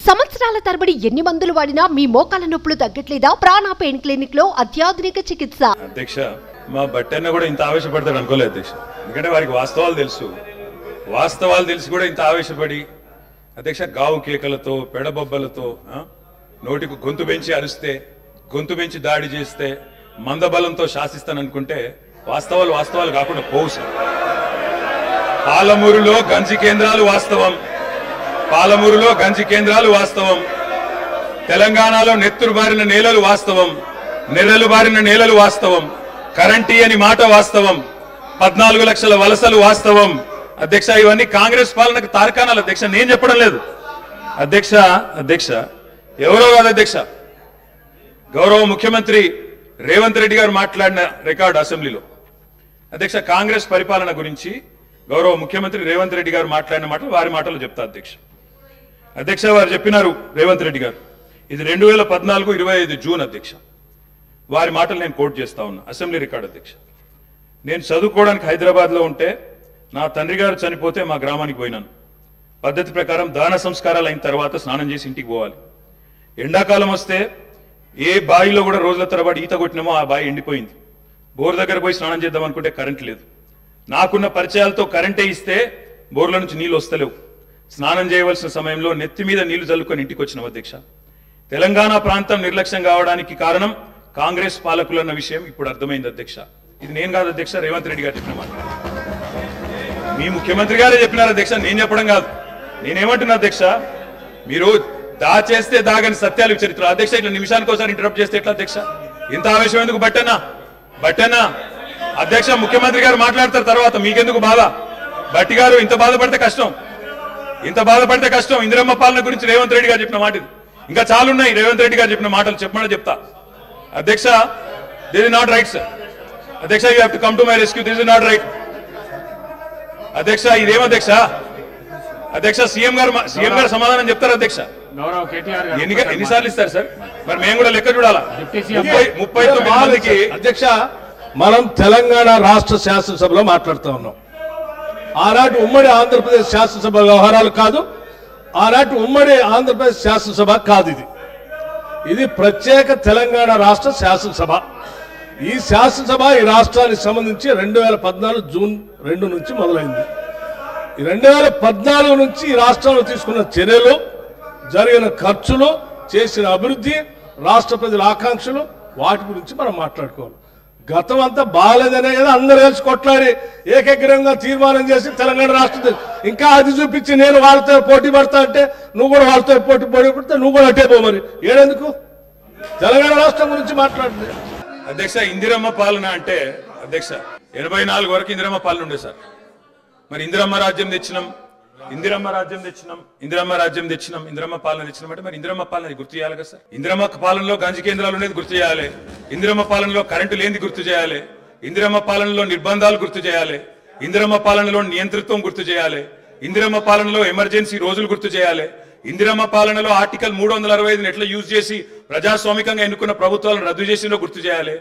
సంవత్సరాల తరబడి ఎన్ని మందులు వాడినా మీ మోకాల నొప్పులు తగ్గట్లేదా? ప్రాణ పెయిన్ క్లినిక్ లో అత్యాధునిక చికిత్స. అధ్యక్ష, మా బట్టన్న కూడా ఇంత ఆవేశపడతాడు అనుకోలేదు అధ్యక్ష. ఎందుకంటే వారికి వాస్తవాలు తెలిసి కూడా ఇంత ఆవేశపడి అధ్యక్ష గావు కేకలతో పెడబొబ్బలతో నోటికి గొంతు పెంచి అరిస్తే, గొంతు పెంచి దాడి చేస్తే, మందబలంతో శాసిస్తాననుకుంటే వాస్తవాలు కాకుండా పోవు సార్. పాలమూరులో గంజి కేంద్రాలు వాస్తవం, తెలంగాణలో నెత్తురు బారిన నేలలు వాస్తవం, నెర్రలు బారిన నేలలు వాస్తవం, కరెంటీ అని మాట వాస్తవం, 14 లక్షల వలసలు వాస్తవం. అధ్యక్ష, ఇవన్నీ కాంగ్రెస్ పాలనకు తార్కాణాలు అధ్యక్ష, నేను చెప్పడం లేదు అధ్యక్ష. ఎవరో కాదు అధ్యక్ష, గౌరవ ముఖ్యమంత్రి రేవంత్ రెడ్డి గారు మాట్లాడిన రికార్డు అసెంబ్లీలో అధ్యక్ష, కాంగ్రెస్ పరిపాలన గురించి గౌరవ ముఖ్యమంత్రి రేవంత్ రెడ్డి గారు మాట్లాడిన మాటలు వారి మాటలు చెప్తా అధ్యక్ష. వారు చెప్పినారు రేవంత్ రెడ్డి గారు, ఇది 2014 25 జూన్ అధ్యక్ష. వారి మాటలు నేను కోట్ చేస్తా ఉన్నా, అసెంబ్లీ రికార్డు అధ్యక్ష. నేను చదువుకోవడానికి హైదరాబాద్లో ఉంటే నా తండ్రి గారు చనిపోతే మా గ్రామానికి పోయినాను. పద్ధతి ప్రకారం దాన సంస్కారాలు అయిన తర్వాత స్నానం చేసి ఇంటికి పోవాలి. ఎండాకాలం వస్తే ఏ బావిలో కూడా రోజుల తరబడి ఈత కొట్టినామో ఆ బావి ఎండిపోయింది. బోర్ దగ్గర పోయి స్నానం చేద్దాం అనుకుంటే కరెంట్ లేదు. నాకున్న పరిచయాలతో కరెంటే ఇస్తే బోర్ల నుంచి నీళ్లు వస్తలేవు. స్నానం చేయవలసిన సమయంలో నెత్తి మీద నీళ్లు చల్లుకొని ఇంటికి వచ్చినాం అధ్యక్ష. తెలంగాణ ప్రాంతం నిర్లక్ష్యం కావడానికి కారణం కాంగ్రెస్ పాలకులు అన్న విషయం ఇప్పుడు అర్థమైంది అధ్యక్ష. ఇది నేను కాదు అధ్యక్ష, రేవంత్ రెడ్డి గారు చెప్పిన మాట. మీ ముఖ్యమంత్రి గారే చెప్పినారు అధ్యక్ష, నేను చెప్పడం కాదు. నేనేమంటున్నా అధ్యక్ష, మీరు దాచేస్తే దాగని సత్యాలు చరిత్ర అధ్యక్ష. ఇట్లా నిమిషానికి ఒకసారి ఇంటరప్ట్ చేస్తే ఎట్లా అధ్యక్ష? ఇంత ఆవేశం ఎందుకు? బట్టన్నా అధ్యక్ష, ముఖ్యమంత్రి గారు మాట్లాడతారు తర్వాత, మీకెందుకు బాధ? బట్టి గారు ఇంత బాధపడితే కష్టం. ఇందిరమ్మ పాలన గురించి రేవంత్ రెడ్డి గారు చెప్పిన మాట ఇది. ఇంకా చాలున్నాయి రేవంత్ రెడ్డి గారు చెప్పిన మాటలు చెప్పమని చెప్తా అధ్యక్ష. This is not right sir అధ్యక్ష, you have to come to my rescue. This is not right అధ్యక్ష. ఇదేమధ్యక్ష అధ్యక్ష, సీఎం గారు సమాధానం చెప్తారు అధ్యక్ష. ఎన్నిసార్లు ఇస్తారు సార్? మరి మేము కూడా లెక్క చూడాలా? 39 మందికి అధ్యక్ష, మనం తెలంగాణ రాష్ట్ర శాసనసభలో మాట్లాడుతూ ఉన్నాం. ఆనాటి ఉమ్మడి ఆంధ్రప్రదేశ్ శాసనసభ వ్యవహారాలు కాదు, ఆనాటి ఉమ్మడి ఆంధ్రప్రదేశ్ శాసనసభ కాదు. ఇది ప్రత్యేక తెలంగాణ రాష్ట్ర శాసనసభ. ఈ శాసనసభ ఈ రాష్ట్రానికి సంబంధించి 2014 జూన్ 2 నుంచి మొదలైంది. ఈ 2014 నుంచి ఈ రాష్ట్రంలో తీసుకున్న చర్యలు, జరిగిన ఖర్చులు, చేసిన అభివృద్ధి, రాష్ట్ర ప్రజల ఆకాంక్షలు, వాటి గురించి మనం మాట్లాడుకోవాలి. గతం అంతా బాగాలేదనే కదా అందరూ కలిసి కొట్లాడి ఏకగ్రంగా తీర్మానం చేసి తెలంగాణ రాష్ట్రం ఇంకా అది చూపించి నేను వాళ్ళతో పోటీ పడతా అంటే నువ్వు కూడా వాళ్ళతో పోటీ పడితే నువ్వు కూడా అట్టే పో. మరి ఏడెందుకు తెలంగాణ రాష్ట్రం గురించి మాట్లాడుతుంది అధ్యక్ష? ఇందిరమ్మ పాలన అంటే అధ్యక్ష 84 వరకు ఇందిరమ్మ పాలన ఉండే సార్. మరి ఇందిరమ్మ రాజ్యం తెచ్చినాం ఇందిరమ్మ పాలన తెచ్చినాం అంటే మరి ఇందిరమ్మ పాలన గుర్తు చేయాలి కదా సార్. ఇందిరమ్మ పాలనలో గంజి కేంద్రాలు ఉండేది గుర్తు చేయాలి, ఇందిరమ్మ పాలనలో కరెంటు లేనిది గుర్తు చేయాలి, ఇందిరమ్మ పాలనలో నిర్బంధాలు గుర్తు చేయాలి, ఇందిరమ్మ పాలనలో నియంతృత్వం గుర్తు చేయాలి, ఇందిరమ్మ పాలనలో ఎమర్జెన్సీ రోజులు గుర్తు చేయాలి, ఇందిరమ్మ పాలనలో ఆర్టికల్ 365 ఎట్లా యూజ్ చేసి ప్రజాస్వామికంగా ఎన్నుకున్న ప్రభుత్వాలను రద్దు చేసినో గుర్తు చేయాలి,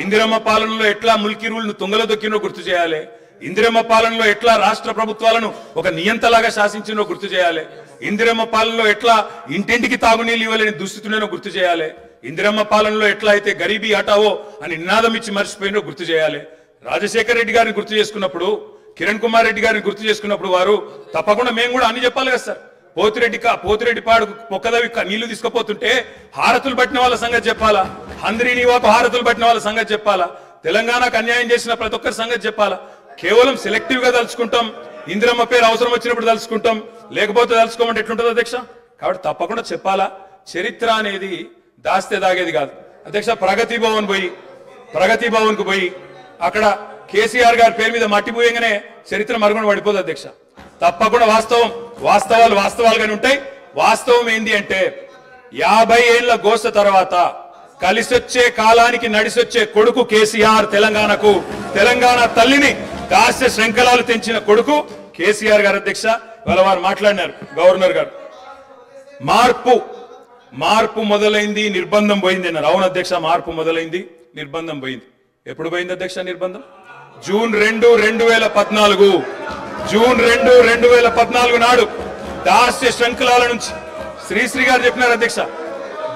ఇందిరమ్మ పాలనలో ఎట్లా ముల్కీ రూల్ను తుంగలో దొక్కినో గుర్తు చేయాలి, ఇందిరమ్మ పాలనలో ఎట్లా రాష్ట్ర ప్రభుత్వాలను ఒక నియంతలాగా శాసించినో గుర్తు చేయాలి, ఇందిరమ్మ పాలనలో ఎట్లా ఇంటింటికి తాగునీళ్ళు ఇవ్వలేని దుస్థితులను గుర్తు చేయాలి, ఇందిరమ్మ పాలనలో ఎట్లా అయితే గరీబీ హటావో అని నినాదం ఇచ్చి మర్చిపోయినో గుర్తు చేయాలి. రాజశేఖర్ రెడ్డి గారిని గుర్తు చేసుకున్నప్పుడు, కిరణ్ కుమార్ రెడ్డి గారిని గుర్తు చేసుకున్నప్పుడు వారు తప్పకుండా మేము కూడా అన్ని చెప్పాలి కదా సార్. పోతిరెడ్డి పాడు పొక్కదవి నీళ్లు తీసుకుపోతుంటే హారతులు పట్టిన వాళ్ళ సంగతి చెప్పాలా, హంద్రీనివాకు హారతులు పట్టిన వాళ్ళ సంగతి చెప్పాలా, తెలంగాణకు అన్యాయం చేసిన ప్రతి ఒక్కరి సంగతి చెప్పాలా. కేవలం సెలెక్టివ్ గా తలుచుకుంటాం, ఇందిరమ్మ పేరు అవసరం వచ్చినప్పుడు తలుచుకుంటాం, లేకపోతే తలుచుకోమంటే ఎట్లుంటుంది అధ్యక్ష? కాబట్టి తప్పకుండా చెప్పాలా. చరిత్ర అనేది దాస్తే దాగేది కాదు అధ్యక్ష. ప్రగతి భవన్ కు పోయి అక్కడ కేసీఆర్ గారి పేరు మీద మట్టి పోయంగానే చరిత్ర మరుగున పడిపోదు అధ్యక్ష. తప్పకుండా వాస్తవాలుగానే ఉంటాయి. వాస్తవం ఏంది అంటే 50 ఏళ్ల గోస తర్వాత కలిసొచ్చే కాలానికి నడిసొచ్చే కొడుకు కేసీఆర్. తెలంగాణ తల్లిని దాస్య శృంఖలాలు తెంచిన కొడుకు కేసీఆర్ గారు అధ్యక్ష. వాళ్ళ వారు మాట్లాడినారు గవర్నర్ గారు, మార్పు మొదలైంది, నిర్బంధం పోయింది అన్నారు. అవును అధ్యక్ష, మార్పు మొదలైంది, నిర్బంధం పోయింది. ఎప్పుడు పోయింది అధ్యక్ష నిర్బంధం? జూన్ 2, 2014 నాడు దాస్య శృంఖలాల నుంచి శ్రీశ్రీ గారు చెప్పినారు అధ్యక్ష,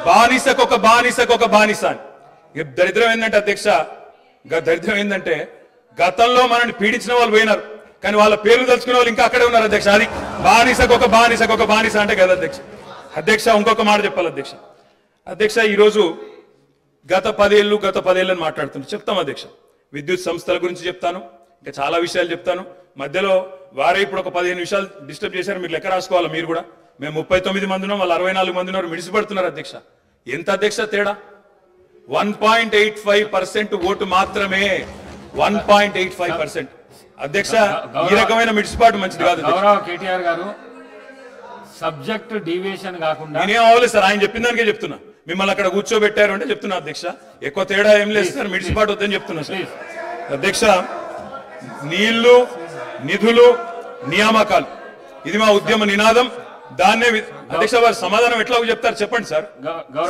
బానిసకొక బానిస అని. దరిద్రం ఏంటంటే అధ్యక్ష, దరిద్రం ఏంటంటే గతంలో మనల్ని పీడించిన వాళ్ళు పోయినారు, కానీ వాళ్ళ పేర్లు తలుచుకునే వాళ్ళు ఇంకా అక్కడే ఉన్నారు అధ్యక్ష. అది బానిసకొక బానిస అంటే కదా అధ్యక్ష. అధ్యక్ష ఇంకొక మాట చెప్పాలి అధ్యక్ష. అధ్యక్ష ఈరోజు గత 10 ఏళ్ళని మాట్లాడుతున్నాను, చెప్తాం అధ్యక్ష. విద్యుత్ సంస్థల గురించి చెప్తాను, ఇంకా చాలా విషయాలు చెప్తాను. మధ్యలో వారే ఇప్పుడు ఒక 15 నిమిషాలు డిస్టర్బ్ చేశారు, మీరు లెక్క రాసుకోవాలి. మీరు కూడా మేము 39 మంది ఉన్నాం, వాళ్ళు 64 మంది ఉన్నారు, మిడిసిపడుతున్నారు అధ్యక్ష. ఎంత అధ్యక్ష తేడా? 1.85% ఓటు మాత్రమే, 1.85%. అధ్యక్ష ఈ రకమైన మిడిసిపాటు మంచిది కాదు. గౌరవ కేటీఆర్ గారు, సబ్జెక్ట్ డీవియేషన్ కాకుండా నేనేం అవ్వలేదు సార్, ఆయన చెప్పిన దానికే చెప్తున్నా. మిమ్మల్ని అక్కడ కూర్చోబెట్టారు అంటే చెప్తున్నా అధ్యక్ష, ఎక్కువ తేడా ఏం లేదు సార్, మిడిసిపాటు వద్దని చెప్తున్నా సార్. అధ్యక్ష నీళ్లు, నిధులు, నియామకాలు ఇది మా ఉద్యమ నినాదం. దాన్నే అధ్యక్ష వారు సమాధానం ఎట్లా చెప్తారు చెప్పండి సార్,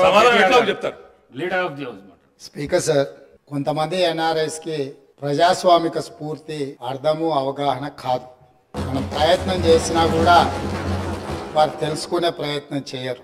సమాధానం ఎట్లా చెప్తారు? Leader of the house. Speaker sir, కొంతమంది ఎన్ఆర్ఐస్ కి ప్రజాస్వామిక స్ఫూర్తి అర్థము అవగాహన కాదు. మనం ప్రయత్నం చేసినా కూడా వారు తెలుసుకునే ప్రయత్నం చేయరు.